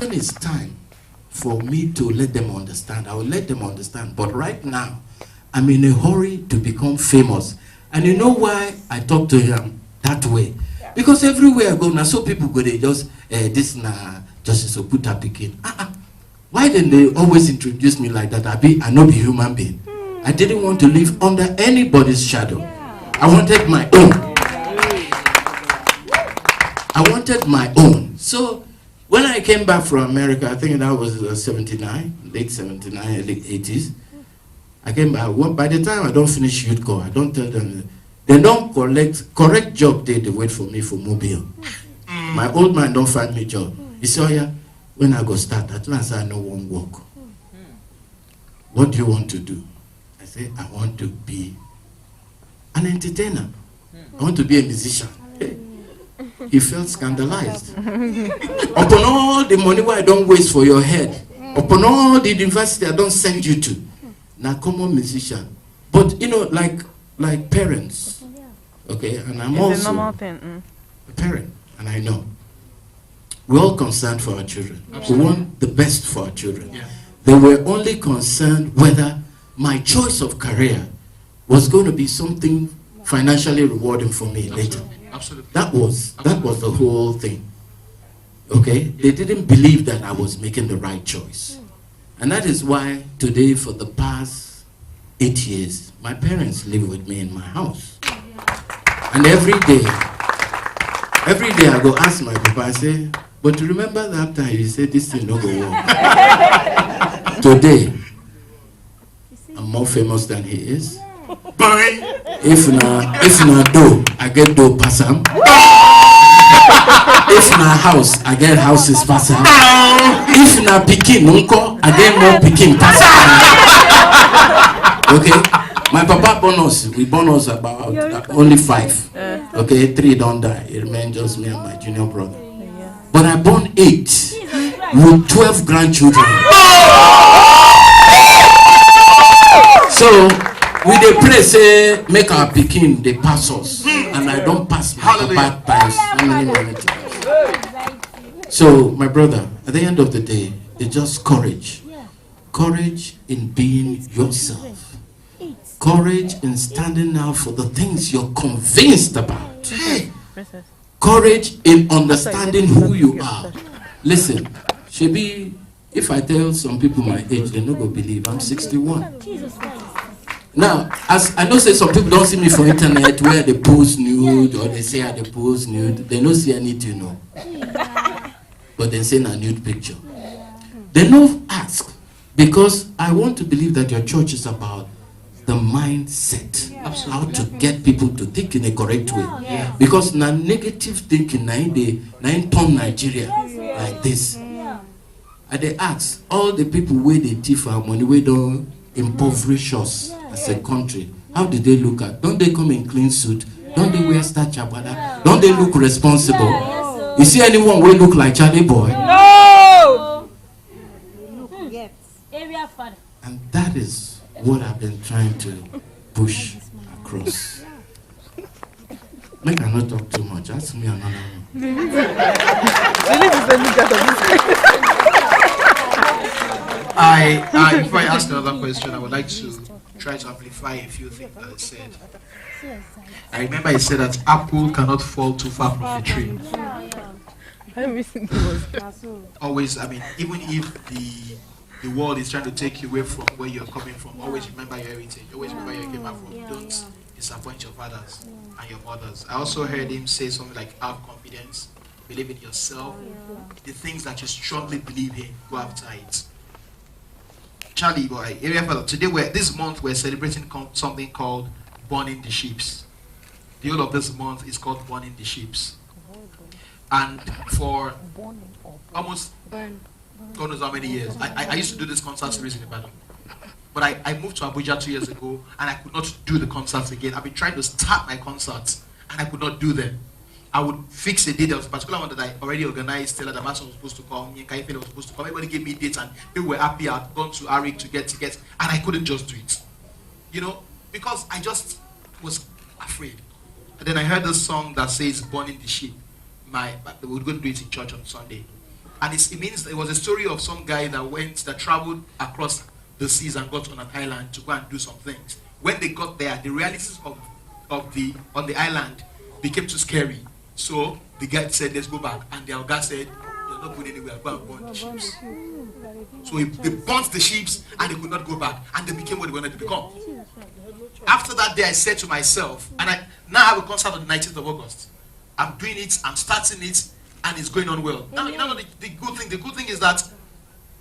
when it's time for me to let them understand, I will let them understand. But right now, I'm in a hurry to become famous. And you know why I talk to him that way? Because everywhere I go, now so people go, they just, this na Justice Oputa picking. Why didn't they always introduce me like that? I know be human being. I didn't want to live under anybody's shadow. I wanted my own. I wanted my own. So when I came back from America, I think that was 79, late 79, early 80s. I came back. Well, by the time I don't finish youth corps, I don't tell them. They don't correct job day. They wait for me for mobile. My old man don't find me job. He said, oh yeah, when I go start, at last I know one work. What do you want to do? I say, I want to be an entertainer. I want to be a musician. He felt scandalized. Upon all the money I don't waste for your head, upon all the university I don't send you to, now common musician. But you know, like parents, okay, and I'm also a parent, and I know we're all concerned for our children. We want the best for our children. They were only concerned whether my choice of career was going to be something financially rewarding for me later. Absolutely. That was the whole thing. Okay, they didn't believe that I was making the right choice, and that is why today, for the past 8 years, my parents live with me in my house, and every day I go ask my papa, I say, but remember that time you said this thing no go work. Today, I'm more famous than he is. If na do, I get do pass am. If na house, I get houses pass am. If na pikin unko, I get more pikin pass am. Okay, my papa born us. We born us about only 5. Okay, 3 don't die. It remained just me and my junior brother. But I born 8 with 12 grandchildren. So we dey pray say make our pikin dey pass us, and I don't pass my bad times many times. So my brother, at the end of the day, it's just courage. Courage in being yourself. Courage in standing out for the things you're convinced about. Courage in understanding who you are. Listen, Shebi, if I tell some people my age, they no go believe I'm 61. Now, as I know, say some people don't see me for internet where they post nude or they say they post nude. They don't see anything, no. But they say a nude picture. They don't ask, because I want to believe that your church is about the mindset, how to get people to think in a correct way. Because now negative thinking, now turn Nigeria like this. And they ask all the people where they thief our money, where don't impoverish us as a country. How do they look at? Don't they come in clean suit? Don't they wear starch abada? Don't they look responsible? You see anyone will look like Charlyboy? No. And that is what I've been trying to push across. Make I not talk too much. Ask me another one. Before I ask another question, I would like to try to amplify a few things that I said. I remember I said that apple cannot fall too far from the tree. Always, I mean, even if the world is trying to take you away from where you're coming from, always remember your heritage. Always remember where you came from. Don't disappoint your fathers and your mothers. I also heard him say something like, have confidence, believe in yourself. The things that you strongly believe in, go after it. Charlyboy, area fellow. Today, this month we're celebrating something called Burning the Ships. The whole of this month is called Burning the Ships. And for almost God knows how many years, I used to do this concert series in Ibadan. But I moved to Abuja 2 years ago, and I could not do the concerts again. I've been trying to start my concerts, and I could not do them. I would fix a date. There was a particular one that I already organized. Stella Damason was supposed to come. Me and Kaifele was supposed to come. Everybody gave me dates, and people were happy. I'd gone to Arik to get tickets, and I couldn't just do it. You know, because I just was afraid. And then I heard this song that says "Burning the Ship." We're going to do it in church on Sunday. And it means it was a story of some guy that traveled across the seas and got on an island to go and do some things. When they got there, the realities on the island became too scary. So the guy said, let's go back. And the guy said, you're not going anywhere, go and burn the ships. So they burnt the ships and they could not go back. And they became what they wanted to become. After that day, I said to myself, and I now have a concert on the 19th of August. I'm doing it, I'm starting it, and it's going on well. Now, you know the good thing? The good thing is that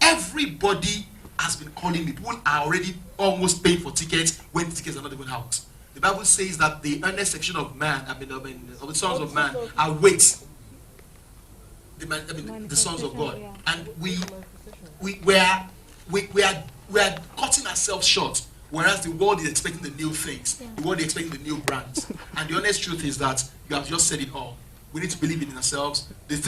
everybody has been calling me. People are already almost paying for tickets when the tickets are not even out. The Bible says that the earnest section of man, of the sons of man, await the sons of God. And we are cutting ourselves short. Whereas the world is expecting the new things. The world is expecting the new brands. And the honest truth is that you have just said it all. We need to believe in ourselves. This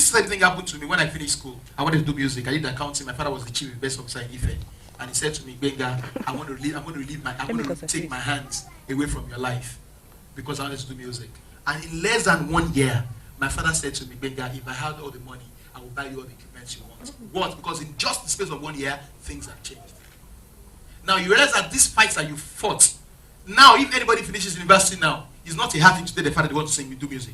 same thing happened to me when I finished school. I wanted to do music. I did accounting. My father was the chief investment officer in Ife. And he said to me, Benga, I'm going to take my hands away from your life because I wanted to do music. And in less than 1 year, my father said to me, Benga, if I had all the money, I will buy you all the equipment you want. What? Because in just the space of 1 year, things have changed. Now you realize that these fights that you fought, now if anybody finishes university now, it's not a hard thing to tell the father they want to sing, do music.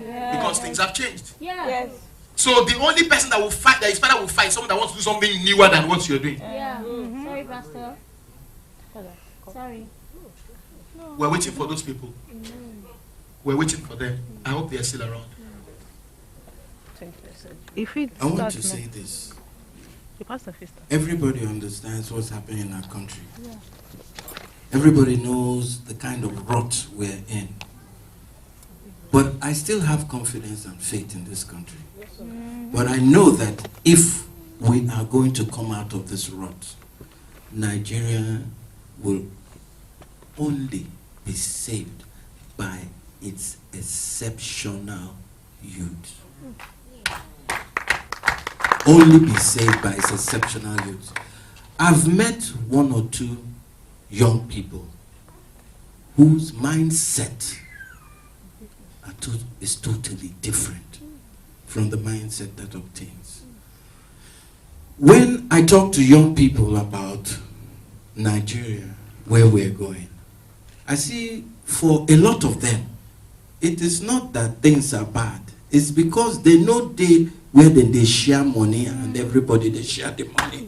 Yeah. Because things have changed. Yeah. Yes. So the only person that will fight, that his father will fight, someone that wants to do something newer than what you're doing. Yeah. Sorry, Pastor. Sorry. We're waiting for those people. We're waiting for them. I hope they are still around. I want to say this. Everybody understands what's happening in our country. Yeah. Everybody knows the kind of rot we're in. But I still have confidence and faith in this country. But I know that if we are going to come out of this rot, Nigeria will only be saved by its exceptional youth. Only be saved by its exceptional youth. I've met one or two young people whose mindset is totally different from the mindset that obtains. When I talk to young people about Nigeria, where we're going, I see for a lot of them, it is not that things are bad. It's because they know where they share money and everybody they share the money.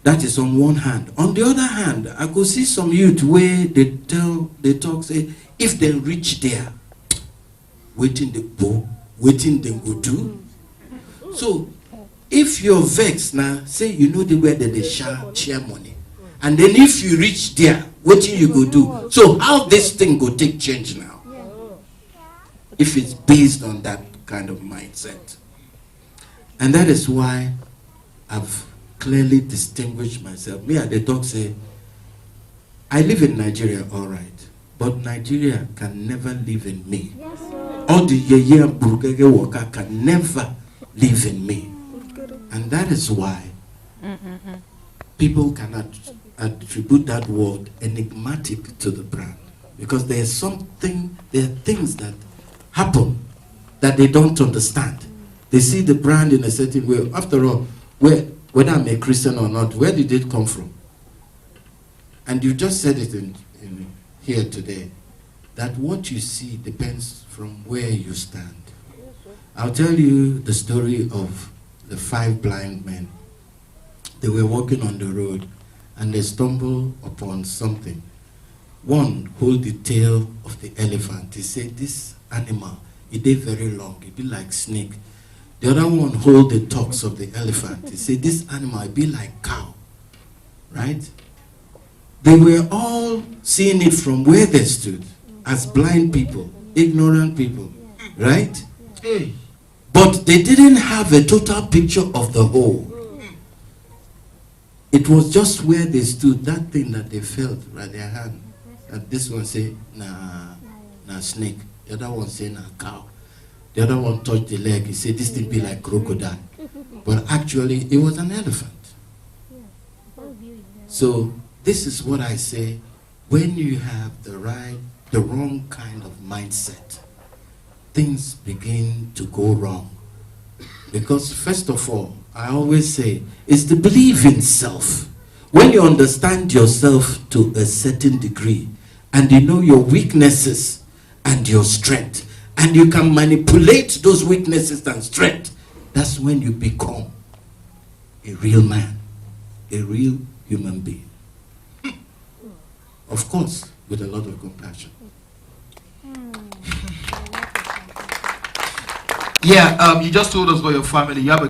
That is on one hand. On the other hand, I could see some youth where they talk, say, if they reach there, waiting they go do. So if you're vexed now, say you know the way that they share money. And then if you reach there, waiting you go do. So how this thing go take change now? If it's based on that kind of mindset. And that is why I've clearly distinguished myself. Me at the talk say, I live in Nigeria, all right, but Nigeria can never live in me. Yes, all the yeye and burgege worker can never live in me. And that is why people cannot attribute that word enigmatic to the brand. Because there are things that happen that they don't understand. They see the brand in a certain way. After all, whether I'm a Christian or not, where did it come from? And you just said it in here today, that what you see depends from where you stand. I'll tell you the story of the 5 blind men. They were walking on the road and they stumbled upon something. One hold the tail of the elephant. He said, this animal, it is very long, it be like snake. The other one hold the tusks of the elephant. He said, this animal, it be like cow. Right? They were all seeing it from where they stood, as blind people, ignorant people. Right? But they didn't have a total picture of the whole. It was just where they stood, that thing that they felt by their hand. And this one say, nah snake. The other one say, nah cow. The other one touched the leg. He said, this thing be like crocodile. But actually, it was an elephant. So this is what I say. When you have the wrong kind of mindset, things begin to go wrong. Because first of all, I always say, it's the belief in self. When you understand yourself to a certain degree, and you know your weaknesses and your strength, and you can manipulate those weaknesses and strength, that's when you become a real man, a real human being. Of course, with a lot of compassion. Yeah, you just told us about your family. You have a